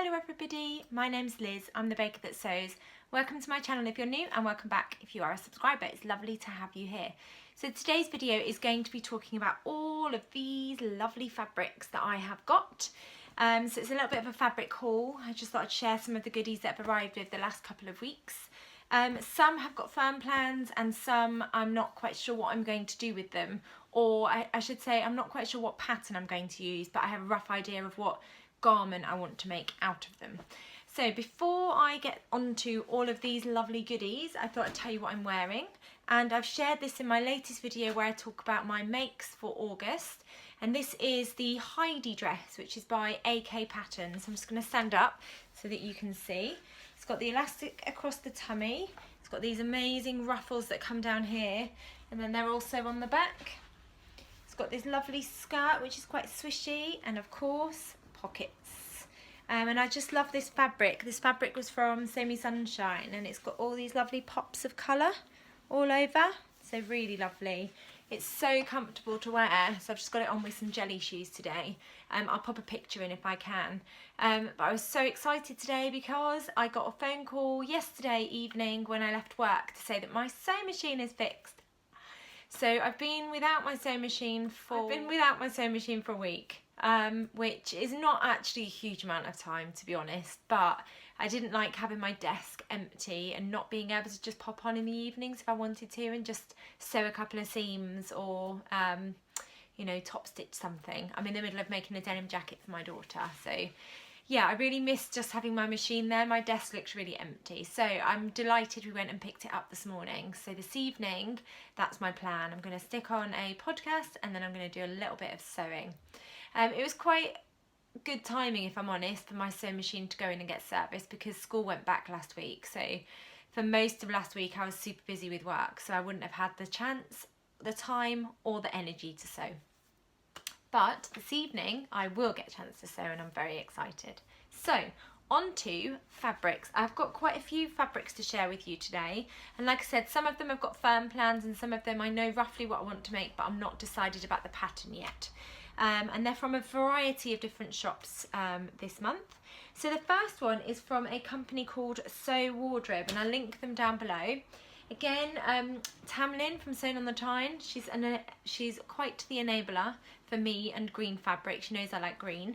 Hello everybody, my name's Liz, I'm the baker that sews. Welcome to my channel if you're new and welcome back if you are a subscriber. It's lovely to have you here. So today's video is going to be talking about all of these lovely fabrics that I have got. So it's a little bit of a fabric haul. I just thought I'd share some of the goodies that have arrived over the last couple of weeks. Some have got firm plans and some I'm not quite sure what I'm going to do with them, or I should say I'm not quite sure what pattern I'm going to use, but I have a rough idea of what garment I want to make out of them. So before I get onto all of these lovely goodies, I thought I'd tell you what I'm wearing, and I've shared this in my latest video where I talk about my makes for August, and this is the Heidi dress, which is by AK Patterns. I'm just going to stand up so that you can see. It's got the elastic across the tummy, it's got these amazing ruffles that come down here, and then they're also on the back. It's got this lovely skirt which is quite swishy, and of course pockets. And I just love this fabric. This fabric was from Semi Sunshine, and it's got all these lovely pops of colour all over, so really lovely. It's so comfortable to wear, so I've just got it on with some jelly shoes today. I'll pop a picture in if I can. But I was so excited today because I got a phone call yesterday evening when I left work to say that my sewing machine is fixed. So I've been without my sewing machine for a week. Which is not actually a huge amount of time, to be honest, but I didn't like having my desk empty and not being able to just pop on in the evenings if I wanted to and just sew a couple of seams or you know, top stitch something. I'm in the middle of making a denim jacket for my daughter, so yeah, I really missed just having my machine there. My desk looks really empty, so I'm delighted we went and picked it up this morning. So this evening, that's my plan. I'm going to stick on a podcast and then I'm going to do a little bit of sewing. It was quite good timing, if I'm honest, for my sewing machine to go in and get serviced because school went back last week. So for most of last week I was super busy with work, so I wouldn't have had the chance, the time or the energy to sew. But this evening I will get a chance to sew and I'm very excited. So on to fabrics. I've got quite a few fabrics to share with you today, and like I said, some of them have got firm plans and some of them I know roughly what I want to make, but I'm not decided about the pattern yet. And they're from a variety of different shops this month. So the first one is from a company called Sew Wardrobe, and I'll link them down below. Again, Tamlin from Sewn on the Tyne, she's quite the enabler for me and green fabric. She knows I like green.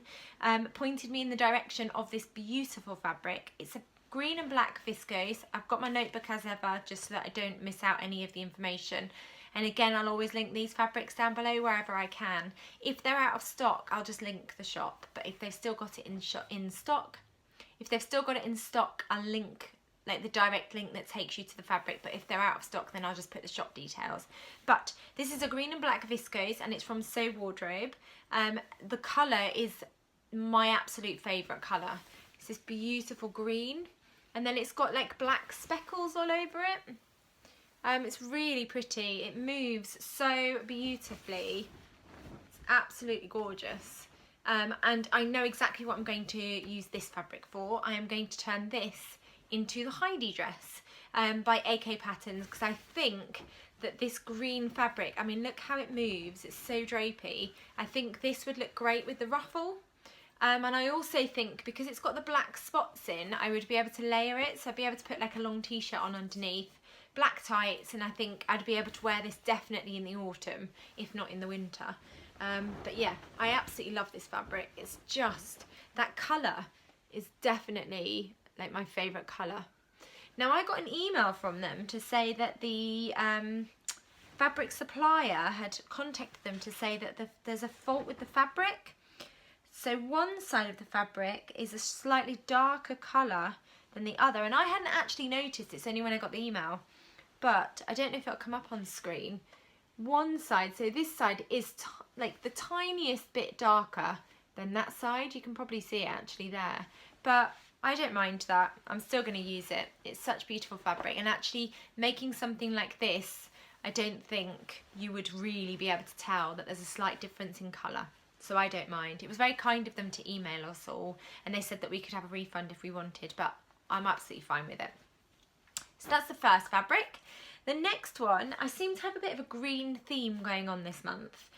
Pointed me in the direction of this beautiful fabric. It's a green and black viscose. I've got my notebook as ever just so that I don't miss out any of the information. And again, I'll always link these fabrics down below wherever I can. If they're out of stock, I'll just link the shop. But if they've still got it in stock, I'll link like the direct link that takes you to the fabric. But if they're out of stock, then I'll just put the shop details. But this is a green and black viscose, and it's from Sew Wardrobe. The colour is my absolute favourite colour. It's this beautiful green, and then it's got like black speckles all over it. It's really pretty. It moves so beautifully. It's absolutely gorgeous. And I know exactly what I'm going to use this fabric for. I am going to turn this into the Heidi dress by AK Patterns, because I think that this green fabric, I mean, look how it moves. It's so drapey. I think this would look great with the ruffle. And I also think because it's got the black spots in, I would be able to layer it. So I'd be able to put like a long t-shirt on underneath, black tights, and I think I'd be able to wear this definitely in the autumn, if not in the winter. But yeah, I absolutely love this fabric. It's just, that colour is definitely like my favourite colour. Now I got an email from them to say that the fabric supplier had contacted them to say that there's a fault with the fabric. So one side of the fabric is a slightly darker colour than the other, and I hadn't actually noticed, it's only when I got the email, but I don't know if it'll come up on screen. One side, so this side is like the tiniest bit darker than that side. You can probably see it actually there, but I don't mind that. I'm still going to use it. It's such beautiful fabric, and actually making something like this, I don't think you would really be able to tell that there's a slight difference in colour. So I don't mind. It was very kind of them to email us all, and they said that we could have a refund if we wanted, but I'm absolutely fine with it. So that's the first fabric. The next one, I seem to have a bit of a green theme going on this month.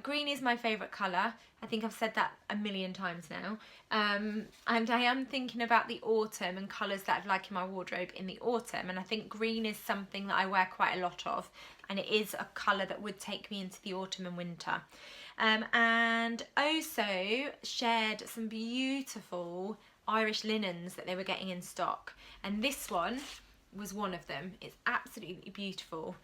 Green is my favourite colour. I think I've said that a million times now. And I am thinking about the autumn and colours that I'd like in my wardrobe in the autumn. And I think green is something that I wear quite a lot of. And it is a colour that would take me into the autumn and winter. And also shared some beautiful Irish linens that they were getting in stock. And this one was one of them. It's absolutely beautiful.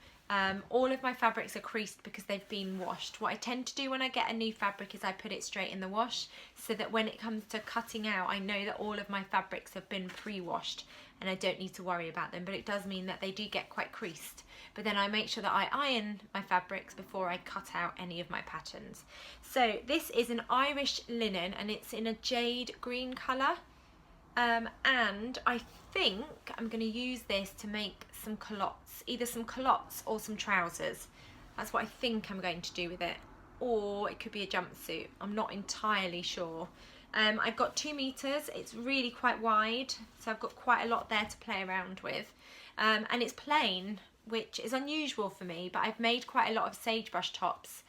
All of my fabrics are creased because they've been washed. What I tend to do when I get a new fabric is I put it straight in the wash, so that when it comes to cutting out, I know that all of my fabrics have been pre-washed and I don't need to worry about them. But it does mean that they do get quite creased. But then I make sure that I iron my fabrics before I cut out any of my patterns. So this is an Irish linen and it's in a jade green colour. And I think I'm going to use this to make some culottes, either some culottes or some trousers. That's what I think I'm going to do with it. Or it could be a jumpsuit. I'm not entirely sure. I've got 2 meters. It's really quite wide, so I've got quite a lot there to play around with. And it's plain, which is unusual for me, but I've made quite a lot of sagebrush tops,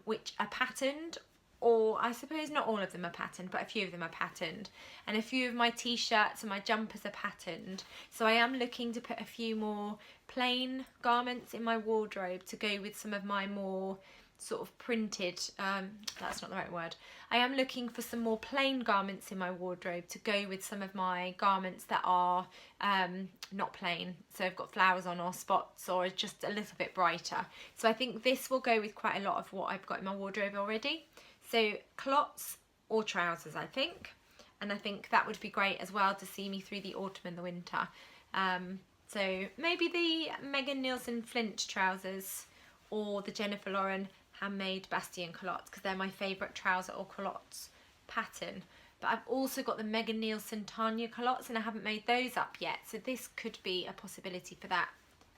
which are patterned. Or I suppose not all of them are patterned, but a few of them are patterned. And a few of my t-shirts and my jumpers are patterned. So I am looking to put a few more plain garments in my wardrobe to go with some of my more sort of printed, that's not the right word. I am looking for some more plain garments in my wardrobe to go with some of my garments that are not plain. So I've got flowers on or spots or just a little bit brighter. So I think this will go with quite a lot of what I've got in my wardrobe already. So culottes or trousers, I think. And I think that would be great as well to see me through the autumn and the winter. So maybe the Megan Nielsen Flint trousers or the Jennifer Lauren handmade Bastien culottes, because they're my favourite trouser or culottes pattern. But I've also got the Megan Nielsen Tanya culottes and I haven't made those up yet. So this could be a possibility for that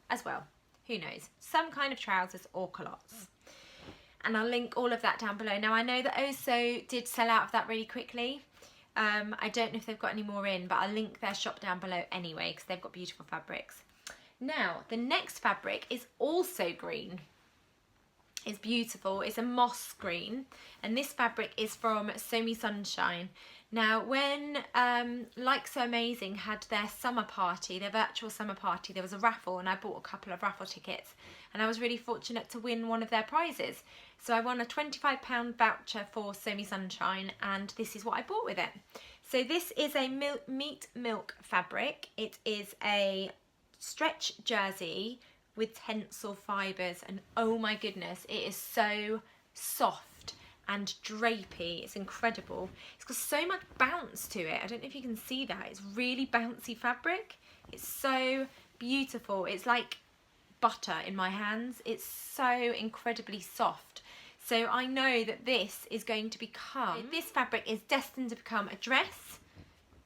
as well. Who knows? Some kind of trousers or culottes. And I'll link all of that down below. Now I know that Oso did sell out of that really quickly. I don't know if they've got any more in, but I'll link their shop down below anyway because they've got beautiful fabrics. Now the next fabric is also green. It's beautiful. It's a moss green, and this fabric is from So Me Sunshine. Now when Like So Amazing had their summer party, their virtual summer party, there was a raffle and I bought a couple of raffle tickets and I was really fortunate to win one of their prizes. So I won a £25 voucher for So Me Sunshine and this is what I bought with it. So this is a meat milk fabric. It is a stretch jersey with tencel fibres and oh my goodness, it is so soft and drapey. It's incredible. It's got so much bounce to it. I don't know if you can see that. It's really bouncy fabric. It's so beautiful. It's like butter in my hands. It's so incredibly soft. So I know that this is going to become, this fabric is destined to become a dress.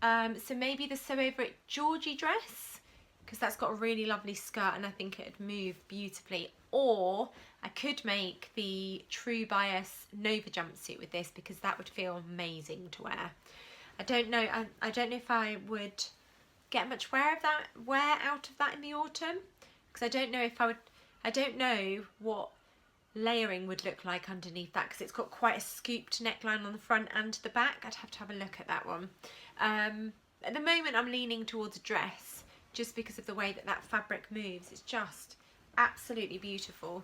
So maybe the Sew Over It Georgie dress, because that's got a really lovely skirt and I think it'd move beautifully. Or I could make the True Bias Nova jumpsuit with this because that would feel amazing to wear. I don't know. I don't know if I would get much wear out of that in the autumn, because I don't know if I would. I don't know what layering would look like underneath that because it's got quite a scooped neckline on the front and the back. I'd have to have a look at that one. At the moment, I'm leaning towards a dress just because of the way that that fabric moves. It's just absolutely beautiful.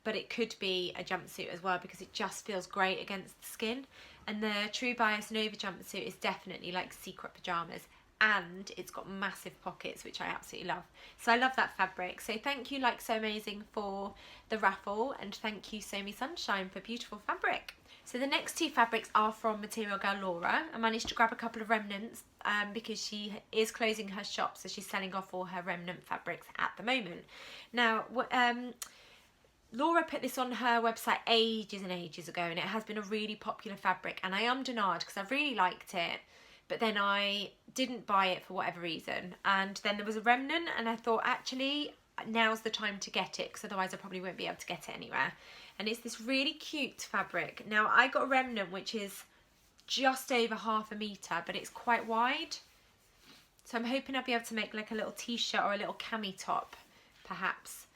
But it could be a jumpsuit as well because it just feels great against the skin. And the True Bias Nova jumpsuit is definitely like secret pyjamas, and it's got massive pockets, which I absolutely love. So I love that fabric. So thank you Like So Amazing for the raffle, and thank you So Me Sunshine for beautiful fabric. So the next two fabrics are from material Galore. I managed to grab a couple of remnants because she is closing her shop, so she's selling off all her remnant fabrics at the moment. Now, Laura put this on her website ages and ages ago, and it has been a really popular fabric, and I am denied because I really liked it, but then I didn't buy it for whatever reason. And then there was a remnant and I thought, actually now's the time to get it because otherwise I probably won't be able to get it anywhere. And it's this really cute fabric. Now I got a remnant which is just over 1/2 metre, but it's quite wide, so I'm hoping I'll be able to make like a little t-shirt or a little cami top perhaps.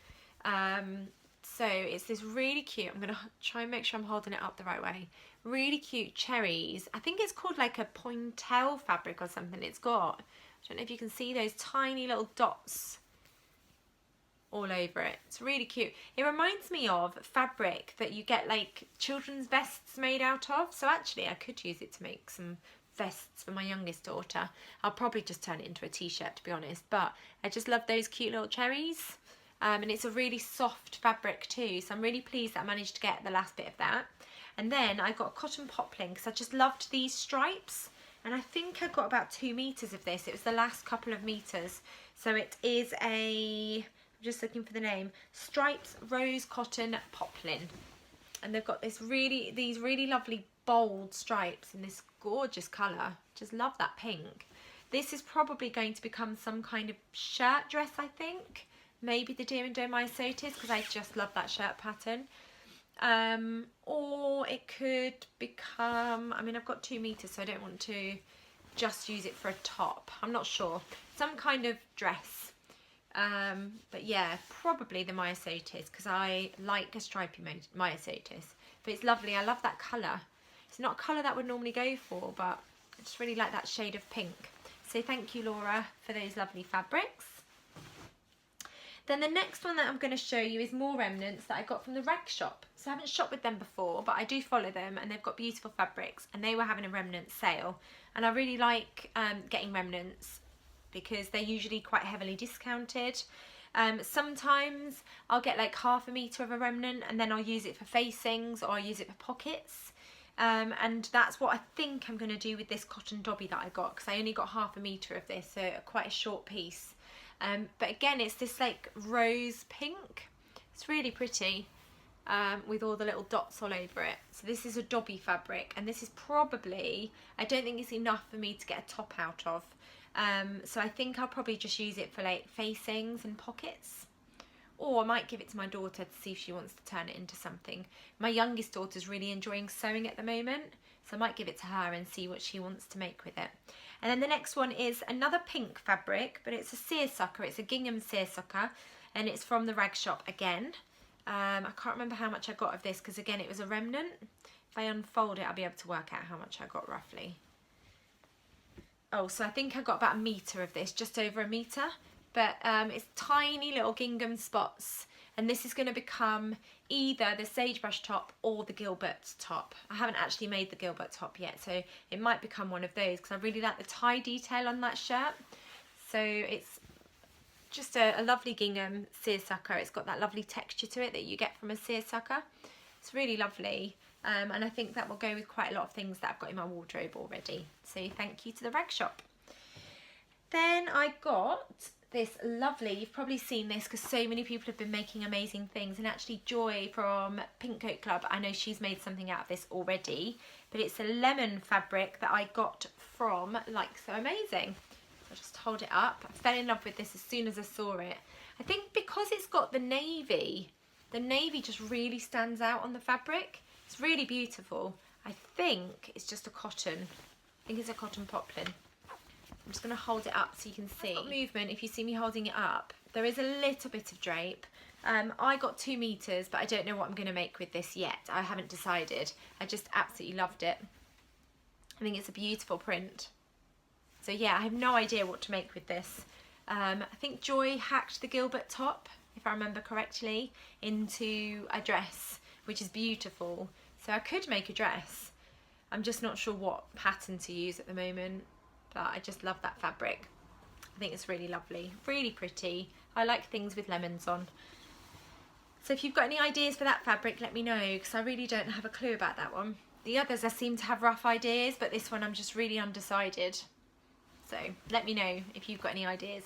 So it's this really cute, I'm going to try and make sure I'm holding it up the right way, really cute cherries. I think it's called like a pointel fabric or something. It's got, I don't know if you can see those tiny little dots all over it. It's really cute. It reminds me of fabric that you get like children's vests made out of. So actually I could use it to make some vests for my youngest daughter. I'll probably just turn it into a t-shirt, to be honest, but I just love those cute little cherries. And it's a really soft fabric too, so I'm really pleased that I managed to get the last bit of that. And then I got a cotton poplin because I just loved these stripes, and I think I got about 2 meters of this. It was the last couple of meters. So it is a, I'm just looking for the name, Stripes Rose Cotton Poplin, and they've got these really lovely bold stripes in this gorgeous colour. Just love that pink. This is probably going to become some kind of shirt dress, I think. Maybe the Deer and Doe Myosotis, because I just love that shirt pattern. Or it could become, I mean, I've got 2 meters, so I don't want to just use it for a top. I'm not sure. Some kind of dress. But yeah, probably the Myosotis, because I like a stripy Myosotis. But it's lovely. I love that colour. It's not a colour that I would normally go for, but I just really like that shade of pink. So thank you, Laura, for those lovely fabrics. Then the next one that I'm going to show you is more Remnants that I got from the rag shop. So I haven't shopped with them before, but I do follow them, and they've got beautiful fabrics, and they were having a Remnants sale. And I really like getting Remnants because they're usually quite heavily discounted. Sometimes I'll get like half a metre of a remnant, and then I'll use it for facings, or I'll use it for pockets. And that's what I think I'm going to do with this cotton dobby that I got, because I only got half a metre of this, so quite a short piece. But again, it's this like rose pink. It's really pretty, with all the little dots all over it. So this is a dobby fabric, and this is probably, I don't think it's enough for me to get a top out of. So I think I'll probably just use it for like facings and pockets. Or I might give it to my daughter to see if she wants to turn it into something. My youngest daughter's really enjoying sewing at the moment, so I might give it to her and see what she wants to make with it. And then the next one is another pink fabric, but it's a seersucker. It's a gingham seersucker, and it's from the rag shop again. I can't remember how much I got of this, because again it was a remnant. If I unfold it, I'll be able to work out how much I got roughly. Oh, so I think I got about a metre of this, just over a metre. But it's tiny little gingham spots, and this is going to become either the sagebrush top or the Gilbert top. I haven't actually made the Gilbert top yet, so it might become one of those, because I really like the tie detail on that shirt. So it's just a lovely gingham seersucker. It's got that lovely texture to it that you get from a seersucker. It's really lovely, and I think that will go with quite a lot of things that I've got in my wardrobe already. So thank you to the rag shop. Then I got this lovely, you've probably seen this because so many people have been making amazing things, and actually Joy from Pink Coat Club, I know she's made something out of this already, but it's a lemon fabric that I got from Like So Amazing. I'll just hold it up. I fell in love with this as soon as I saw it. I think because it's got the navy just really stands out on the fabric. It's really beautiful. I think it's just a cotton. I think it's a cotton poplin. I'm just going to hold it up so you can see. Movement, if you see me holding it up, there is a little bit of drape. I got 2 meters, but I don't know what I'm going to make with this yet. I haven't decided. I just absolutely loved it. I think it's a beautiful print. So yeah, I have no idea what to make with this. I think Joy hacked the Gilbert top, if I remember correctly, into a dress, which is beautiful. So I could make a dress. I'm just not sure what pattern to use at the moment. But I just love that fabric. I think it's really lovely, really pretty. I like things with lemons on. So if you've got any ideas for that fabric, let me know, because I really don't have a clue about that one. The others I seem to have rough ideas, but this one I'm just really undecided. So let me know if you've got any ideas.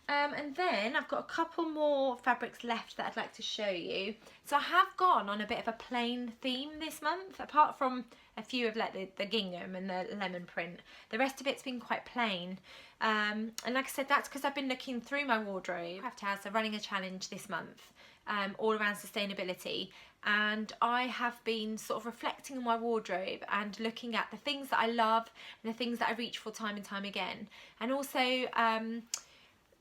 And then I've got a couple more fabrics left that I'd like to show you. So I have gone on a bit of a plain theme this month, apart from a few of like the gingham and the lemon print. The rest of it's been quite plain. And like I said, that's because I've been looking through my wardrobe. Craft House are running a challenge this month, all around sustainability. And I have been sort of reflecting on my wardrobe and looking at the things that I love and the things that I reach for time and time again. And also,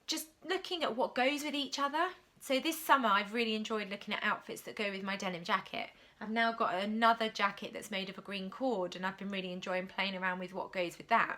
just looking at what goes with each other. So this summer I've really enjoyed looking at outfits that go with my denim jacket. I've now got another jacket that's made of a green cord, and I've been really enjoying playing around with what goes with that.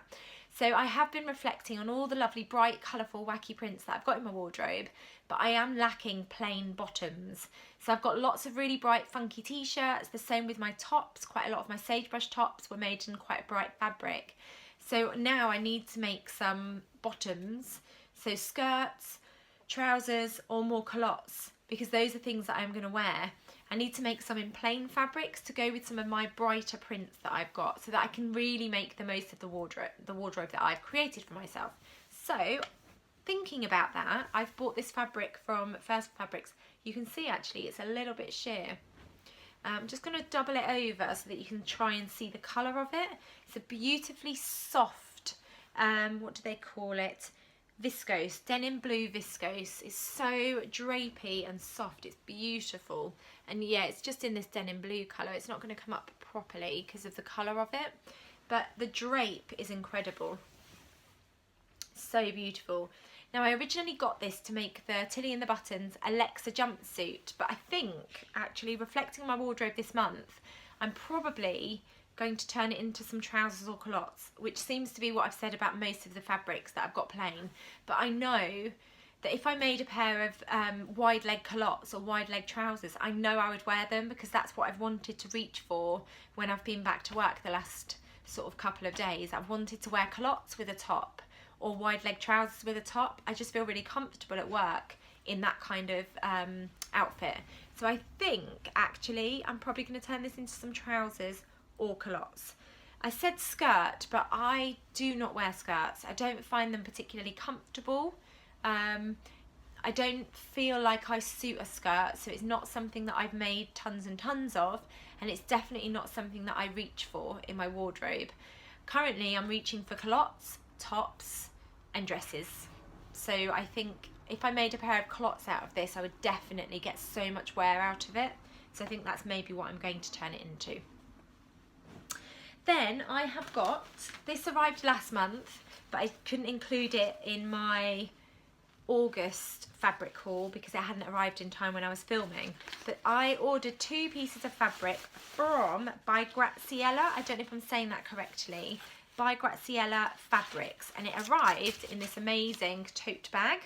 So I have been reflecting on all the lovely bright, colourful, wacky prints that I've got in my wardrobe, but I am lacking plain bottoms. So I've got lots of really bright, funky t-shirts, the same with my tops. Quite a lot of my sagebrush tops were made in quite a bright fabric. So now I need to make some bottoms, so skirts, trousers or more culottes, because those are things that I'm going to wear. I need to make some in plain fabrics to go with some of my brighter prints that I've got, so that I can really make the most of the wardrobe that I've created for myself. So thinking about that, I've bought this fabric from First Fabrics. You can see actually it's a little bit sheer. I'm just going to double it over so that you can try and see the colour of it. It's a beautifully soft, what do they call it? Viscose, denim blue viscose. It's so drapey and soft, it's beautiful. And yeah, it's just in this denim blue colour. It's not going to come up properly because of the colour of it, but the drape is incredible. So beautiful. Now I originally got this to make the Tilly and the Buttons Alexa jumpsuit, but I think actually reflecting on my wardrobe this month, I'm probably going to turn it into some trousers or culottes, which seems to be what I've said about most of the fabrics that I've got plain. But I know that if I made a pair of wide leg culottes or wide leg trousers, I know I would wear them, because that's what I've wanted to reach for when I've been back to work the last sort of couple of days. I've wanted to wear culottes with a top or wide leg trousers with a top. I just feel really comfortable at work in that kind of outfit. So I think actually I'm probably going to turn this into some trousers or culottes. I said skirt, but I do not wear skirts. I don't find them particularly comfortable. I don't feel like I suit a skirt, so it's not something that I've made tons and tons of, and it's definitely not something that I reach for in my wardrobe. Currently I'm reaching for culottes, tops and dresses. So I think if I made a pair of culottes out of this, I would definitely get so much wear out of it. So I think that's maybe what I'm going to turn it into. Then I have got, this arrived last month, but I couldn't include it in my August fabric haul because it hadn't arrived in time when I was filming. But I ordered 2 pieces of fabric from by Graciela. I don't know if I'm saying that correctly. By Graciela Fabrics, and it arrived in this amazing tote bag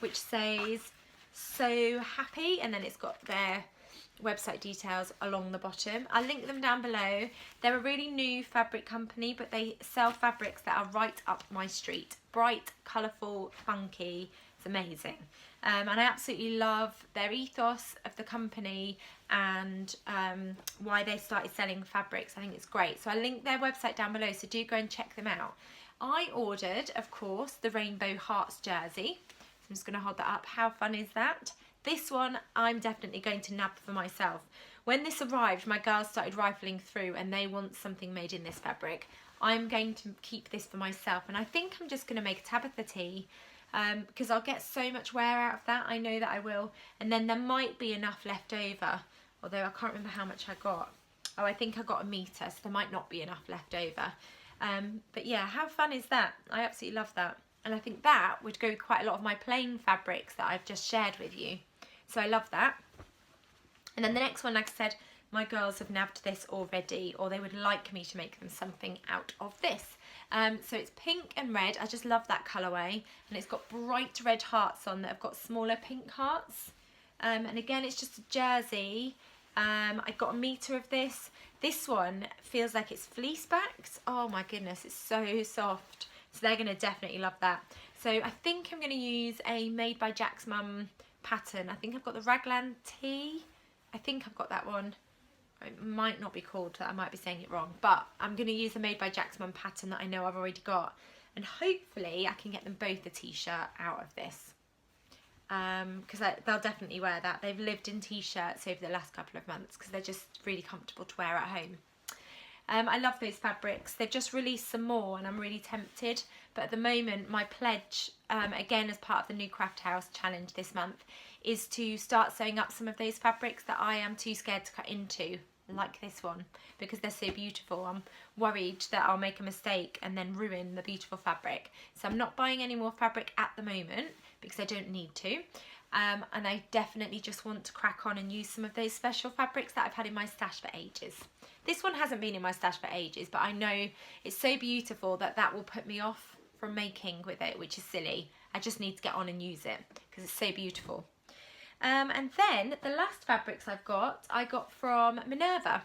which says "So Happy," and then it's got their website details along the bottom. I'll link them down below. They're a really new fabric company, but they sell fabrics that are right up my street. Bright, colourful, funky. It's amazing. And I absolutely love their ethos of the company and why they started selling fabrics. I think it's great. So I'll link their website down below, so do go and check them out. I ordered, of course, the Rainbow Hearts jersey. So I'm just going to hold that up. How fun is that? This one I'm definitely going to nab for myself. When this arrived, my girls started rifling through and they want something made in this fabric. I'm going to keep this for myself, and I think I'm just going to make a Tabitha tee because I'll get so much wear out of that. I know that I will. And then there might be enough left over, although I can't remember how much I got. Oh, I think I got 1 metre, so there might not be enough left over. But yeah, how fun is that? I absolutely love that. And I think that would go with quite a lot of my plain fabrics that I've just shared with you. So I love that. And then the next one, like I said, my girls have nabbed this already, or they would like me to make them something out of this. So it's pink and red. I just love that colourway. And it's got bright red hearts on that have got smaller pink hearts. And again, it's just a jersey. I got 1 metre of this. This one feels like it's fleece backed. Oh my goodness, it's so soft. So they're going to definitely love that. So I think I'm going to use a Made by Jack's Mum pattern. I think I've got the Raglan Tee. I think I've got that one. It might not be called that. I might be saying it wrong. But I'm going to use the Made by Jack's Mum pattern that I know I've already got. And hopefully I can get them both a t-shirt out of this. Because they'll definitely wear that. They've lived in t-shirts over the last couple of months because they're just really comfortable to wear at home. I love those fabrics. They've just released some more and I'm really tempted. But at the moment, my pledge, again as part of the new Craft House challenge this month, is to start sewing up some of those fabrics that I am too scared to cut into, like this one because they're so beautiful. I'm worried that I'll make a mistake and then ruin the beautiful fabric. So I'm not buying any more fabric at the moment because I don't need to. And I definitely just want to crack on and use some of those special fabrics that I've had in my stash for ages. This one hasn't been in my stash for ages, but I know it's so beautiful that that will put me off from making with it, which is silly. I just need to get on and use it because it's so beautiful. And then the last fabrics I got from Minerva.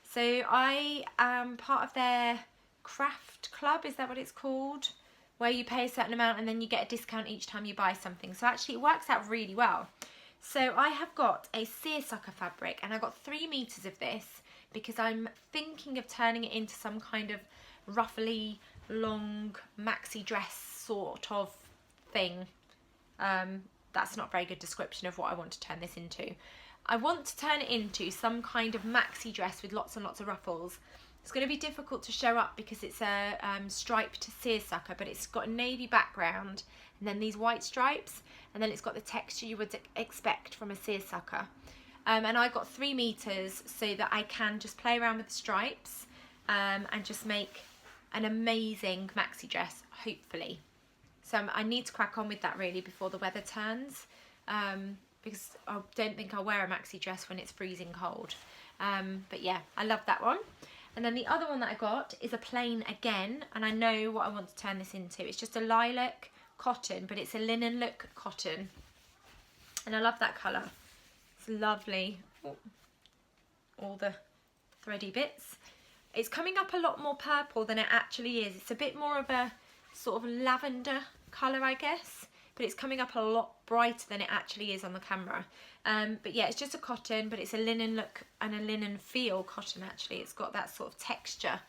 So I am part of their craft club, is that what it's called? Where you pay a certain amount and then you get a discount each time you buy something. So actually it works out really well. So I have got a seersucker fabric and I got 3 meters of this because I'm thinking of turning it into some kind of ruffly long maxi dress sort of thing. That's not a very good description of what I want to turn this into. I want to turn it into some kind of maxi dress with lots and lots of ruffles. It's going to be difficult to show up because it's a striped seersucker, but it's got a navy background and then these white stripes, and then it's got the texture you would expect from a seersucker. And I got 3 meters so that I can just play around with the stripes and just make an amazing maxi dress, hopefully. So I need to crack on with that really before the weather turns, because I don't think I'll wear a maxi dress when it's freezing cold. But yeah, I love that one. And then the other one that I got is a plain again, and I know what I want to turn this into. It's just a lilac cotton, but it's a linen look cotton. And I love that colour. It's lovely. Ooh, all the thready bits. It's coming up a lot more purple than it actually is. It's a bit more of a sort of lavender colour, I guess, but it's coming up a lot brighter than it actually is on the camera. But yeah, it's just a cotton, but it's a linen look and a linen feel cotton actually. It's got that sort of texture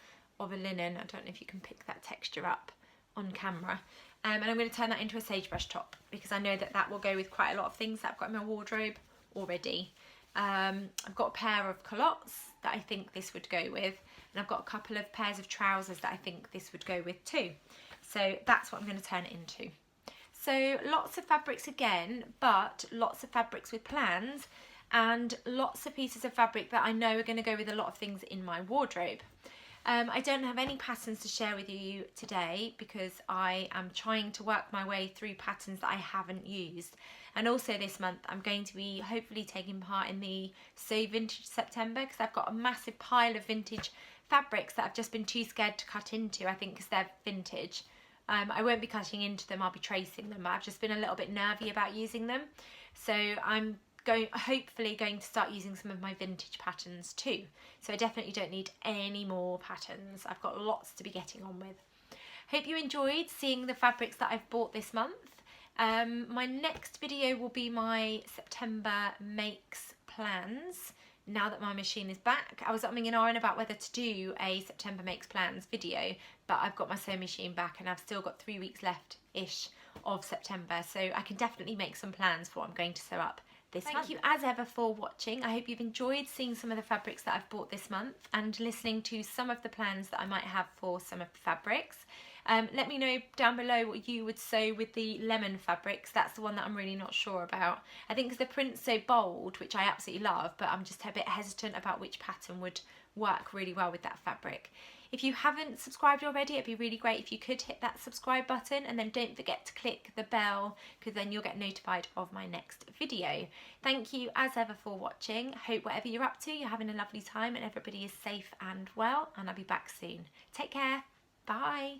of a linen. I don't know if you can pick that texture up on camera. And I'm going to turn that into a sagebrush top because I know that that will go with quite a lot of things that I've got in my wardrobe already. I've got a pair of culottes that I think this would go with, and I've got a couple of pairs of trousers that I think this would go with too. So that's what I'm going to turn it into. So lots of fabrics again, but lots of fabrics with plans and lots of pieces of fabric that I know are going to go with a lot of things in my wardrobe. I don't have any patterns to share with you today because I am trying to work my way through patterns that I haven't used. And also this month I'm going to be hopefully taking part in the So Vintage September because I've got a massive pile of vintage fabrics that I've just been too scared to cut into, I think, because they're vintage. I won't be cutting into them, I'll be tracing them. I've just been a little bit nervy about using them. So I'm hopefully going to start using some of my vintage patterns too. So I definitely don't need any more patterns. I've got lots to be getting on with. Hope you enjoyed seeing the fabrics that I've bought this month. My next video will be my September makes plans. Now that my machine is back, I was umming and ahhing about whether to do a September makes plans video, but I've got my sewing machine back and I've still got 3 weeks left-ish of September, so I can definitely make some plans for what I'm going to sew up this month. Thank you as ever for watching. I hope you've enjoyed seeing some of the fabrics that I've bought this month and listening to some of the plans that I might have for some of the fabrics. Let me know down below what you would sew with the lemon fabrics. That's the one that I'm really not sure about. I think because the print's so bold, which I absolutely love, but I'm just a bit hesitant about which pattern would work really well with that fabric. If you haven't subscribed already, it'd be really great if you could hit that subscribe button, and then don't forget to click the bell because then you'll get notified of my next video. Thank you as ever for watching. Hope whatever you're up to, you're having a lovely time and everybody is safe and well, and I'll be back soon. Take care. Bye.